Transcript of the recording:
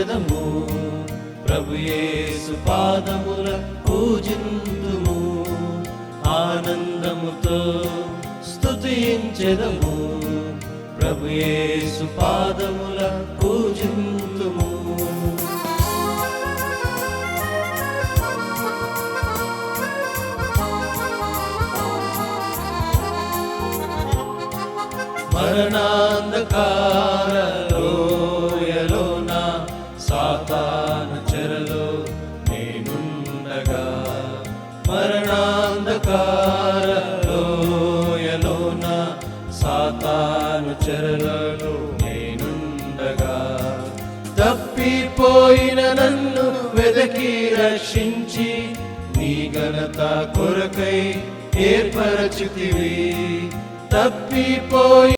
స్తుతించెదము, ప్రభు యేసు పాదముల పూజింతుము. ఆనందముతో స్తుతించెదము, ప్రభు యేసు పాదముల పూజింతుము. మరణాంధకార లోయలోన సాతాను చెరలో నేనుండగా, మరణాంధకార లోయలోన సాతాను చెరలో నేనుండగా, తప్పిపోయిన నన్ను వెదకి రక్షించి నీ ఘనత కొరకై ఏర్పరచితివి. తప్పిపోయి